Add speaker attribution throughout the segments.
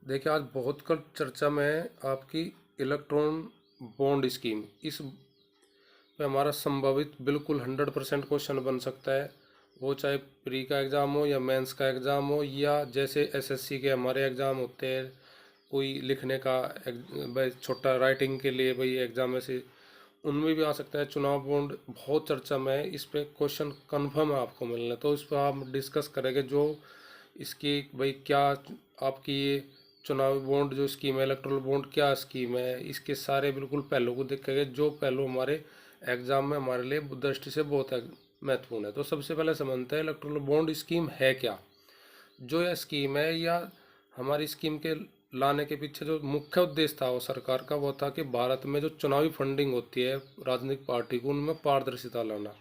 Speaker 1: देखिए, आज बहुत कल चर्चा में है आपकी इलेक्ट्रॉन बॉन्ड स्कीम। इस पे हमारा संभावित बिल्कुल 100% क्वेश्चन बन सकता है। वो चाहे प्री का एग्ज़ाम हो या मेंस का एग्ज़ाम हो, या जैसे एसएससी के हमारे एग्ज़ाम होते हैं, कोई लिखने का भाई छोटा राइटिंग के लिए भाई एग्ज़ाम, ऐसे उनमें भी आ सकता है। चुनाव बॉन्ड बहुत चर्चा में है, इस पे क्वेश्चन कन्फर्म है आपको मिलना, तो इस पर आप डिस्कस करेंगे जो इसकी भाई क्या आपकी ये चुनावी बॉन्ड जो स्कीम है, इलेक्ट्रल बॉन्ड क्या स्कीम है, इसके सारे बिल्कुल पहलू को देखेंगे जो पहलू हमारे एग्जाम में हमारे लिए दृष्टि से बहुत महत्वपूर्ण है। तो सबसे पहले समझते हैं इलेक्ट्रल बॉन्ड स्कीम है क्या। जो यह स्कीम है, या हमारी स्कीम के लाने के पीछे जो मुख्य उद्देश्य था वो सरकार का, वो था कि भारत में जो चुनावी फंडिंग होती है राजनीतिक पार्टी को, उनमें पारदर्शिता लाना।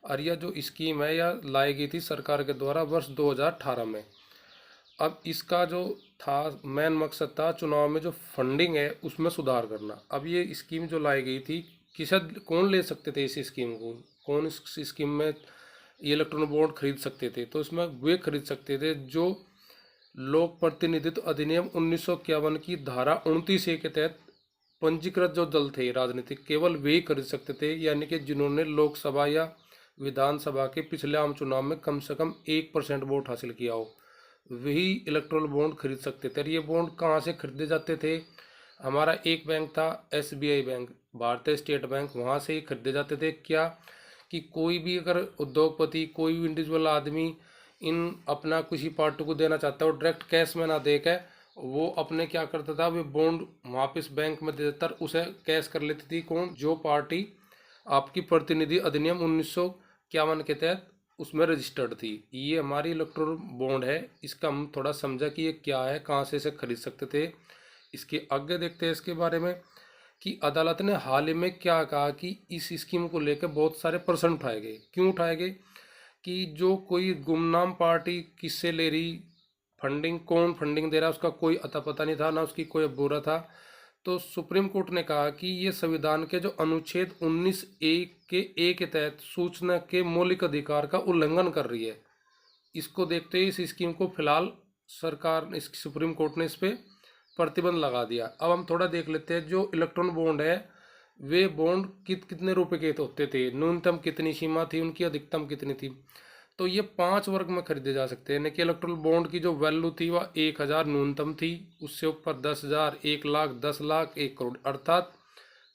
Speaker 1: और यह जो स्कीम है यह लाई गई थी सरकार के द्वारा वर्ष 2018 में। अब इसका जो था मेन मकसद था चुनाव में जो फंडिंग है उसमें सुधार करना। अब ये स्कीम जो लाई गई थी, किसे कौन ले सकते थे इस स्कीम को, कौन इस स्कीम में ये इलेक्ट्रॉनिक बॉन्ड खरीद सकते थे। तो इसमें वे खरीद सकते थे जो लोक प्रतिनिधित्व अधिनियम 1951 की धारा 29A के तहत पंजीकृत जो दल थे राजनीतिक, केवल वे ही खरीद सकते थे, यानी कि जिन्होंने लोकसभा या विधानसभा के पिछले आम चुनाव में कम से कम 1% वोट हासिल किया हो, वही इलेक्ट्रल बॉन्ड खरीद सकते थे। और ये बॉन्ड कहाँ से खरीदे जाते थे? हमारा एक बैंक था एसबीआई बैंक, भारतीय स्टेट बैंक, वहाँ से ही खरीदे जाते थे। क्या कि कोई भी अगर उद्योगपति, कोई भी इंडिविजुअल आदमी इन अपना किसी पार्टी को देना चाहता है, वो डायरेक्ट कैश में ना देकर वो अपने क्या करता था, वो बॉन्ड वापस बैंक में दे देता, उसे कैश कर लेती थी कौन? जो पार्टी आपकी प्रतिनिधि अधिनियम 1951 के तहत उसमें रजिस्टर्ड थी। ये हमारी इलेक्ट्रल बॉन्ड है। इसका हम थोड़ा समझा कि ये क्या है, कहाँ से इसे खरीद सकते थे। इसके आगे देखते हैं इसके बारे में कि अदालत ने हाल ही में क्या कहा कि इस स्कीम को लेकर बहुत सारे प्रश्न उठाए गए। क्यों उठाए गए? कि जो कोई गुमनाम पार्टी किससे ले रही फंडिंग, कौन फंडिंग दे रहा है, उसका कोई अता पता नहीं था, ना उसकी कोई बुरा था। तो सुप्रीम कोर्ट ने कहा कि ये संविधान के जो अनुच्छेद 19A के ए के तहत सूचना के मौलिक अधिकार का उल्लंघन कर रही है। इसको देखते हुए इस स्कीम को फिलहाल सरकार, इस सुप्रीम कोर्ट ने इस पे प्रतिबंध लगा दिया। अब हम थोड़ा देख लेते हैं जो इलेक्ट्रॉन बॉन्ड है, वे बॉन्ड कितने रुपए के होते थे, न्यूनतम कितनी सीमा थी उनकी, अधिकतम कितनी थी। तो ये 5 वर्ग में खरीदे जा सकते हैं। यानी कि इलेक्ट्रल बॉन्ड की जो वैल्यू थी वह 1000 न्यूनतम थी, उससे ऊपर 10,000, 1,00,000, 10,00,000, 1 करोड़, अर्थात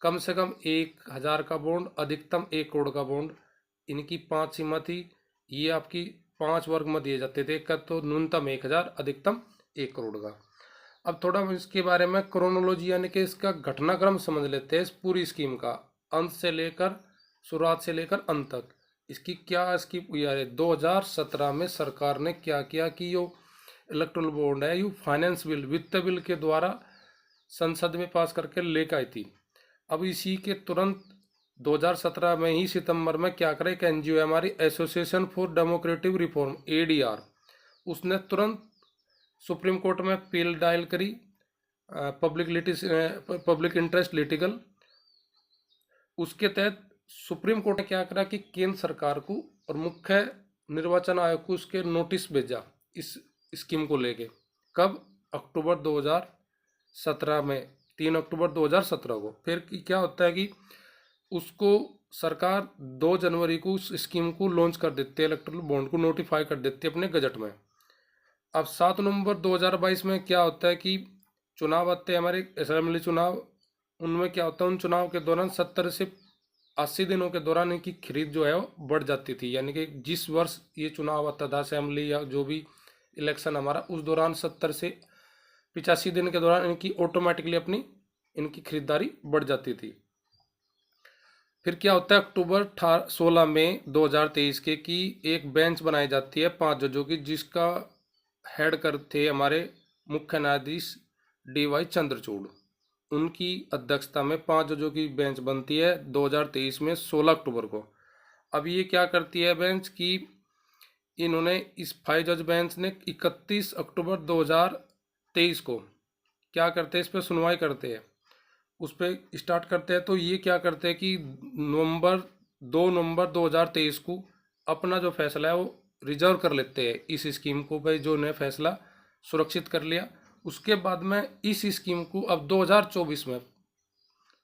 Speaker 1: कम से कम 1,000 का बॉन्ड, अधिकतम 1 करोड़ का बॉन्ड। इनकी 5 सीमा थी। ये आपकी 5 वर्ग में दिए जाते थे। कब? तो न्यूनतम 1,000, अधिकतम 1 करोड़ का। अब थोड़ा हम इसके बारे में क्रोनोलॉजी यानी कि इसका घटनाक्रम समझ लेते हैं इस पूरी स्कीम का, अंत से लेकर, शुरुआत से लेकर अंत तक। इसकी क्या इसकी यार 2017 में सरकार ने क्या किया कि यो इलेक्ट्रल बॉन्ड है, यू फाइनेंस बिल, वित्त बिल के द्वारा संसद में पास करके लेकर आई थी। अब इसी के तुरंत 2017 में ही सितंबर में क्या करे, एक एनजीओ है हमारी association for democratic reform, ADR, उसने तुरंत सुप्रीम कोर्ट में अपील दायर करी, पब्लिक इंटरेस्ट लिटिगल। उसके तहत सुप्रीम कोर्ट ने क्या करा कि केंद्र सरकार को और मुख्य निर्वाचन आयोग को उसके नोटिस भेजा इस स्कीम को लेके। कब? अक्टूबर 2017 में, 3 अक्टूबर 2017 को। फिर क्या होता है कि उसको सरकार 2 जनवरी को उस स्कीम को लॉन्च कर देते हैं, इलेक्ट्रल बॉन्ड को नोटिफाई कर देते हैं अपने गजट में। अब 7 नवंबर 2022 में क्या होता है कि चुनाव आते हैं हमारे असेंबली चुनाव। उनमें क्या होता है, उन चुनाव के दौरान 70 से 80 दिनों के दौरान इनकी खरीद जो है वो बढ़ जाती थी। यानी कि जिस वर्ष ये चुनाव आता था असेंबली या जो भी इलेक्शन हमारा, उस दौरान 70 से 85 दिन के दौरान इनकी ऑटोमेटिकली अपनी इनकी खरीदारी बढ़ जाती थी। फिर क्या होता है, अक्टूबर 16 मई 2023 के की एक बेंच बनाई जाती है 5 जजों की, जिसका हेड करते हमारे मुख्य न्यायाधीश DY चंद्रचूड़। उनकी अध्यक्षता में 5 जजों की बेंच बनती है 2023 में 16 अक्टूबर को। अब ये क्या करती है बेंच की, इन्होंने इस 5 जज बेंच ने 31 अक्टूबर 2023 को क्या करते हैं, इस पर सुनवाई करते हैं, उस पर स्टार्ट करते हैं। तो ये क्या करते हैं कि 2 नवंबर 2023 को अपना जो फैसला है वो रिजर्व कर लेते हैं इस स्कीम को, भाई जो ने फैसला सुरक्षित कर लिया, उसके बाद में इस स्कीम को अब 2024 में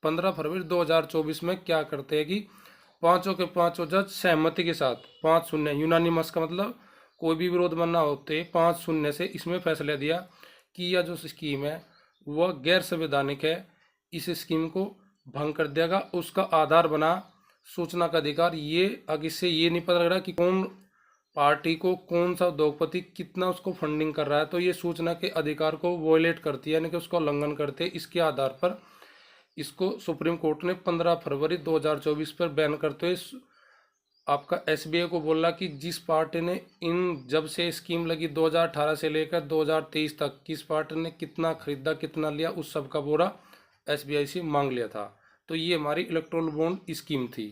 Speaker 1: 15 फरवरी 2024 में क्या करते हैं कि पांचों के पांचों जज सहमति के साथ 5-0 यूनानिमस का मतलब कोई भी विरोध मना होते 5-0 से इसमें फैसला दिया कि यह जो स्कीम है वह गैर संवैधानिक है, इस स्कीम को भंग कर दिया गया। उसका आधार बना सूचना का अधिकार। ये आगे से ये नहीं पता लग रहा कि कौन पार्टी को कौन सा उद्योगपति कितना उसको फंडिंग कर रहा है, तो ये सूचना के अधिकार को वॉयलेट करती है, यानी कि उसका उल्लंघन करते हैं। इसके आधार पर इसको सुप्रीम कोर्ट ने 15 फरवरी 2024 पर बैन करते हुए आपका एसबीआई को बोला कि जिस पार्टी ने इन जब से स्कीम लगी 2018 से लेकर 2023 तक किस पार्टी ने कितना खरीदा कितना लिया उस सब का ब्यौरा एसबीआई से मांग लिया था। तो ये हमारी इलेक्ट्रोल बॉन्ड स्कीम थी।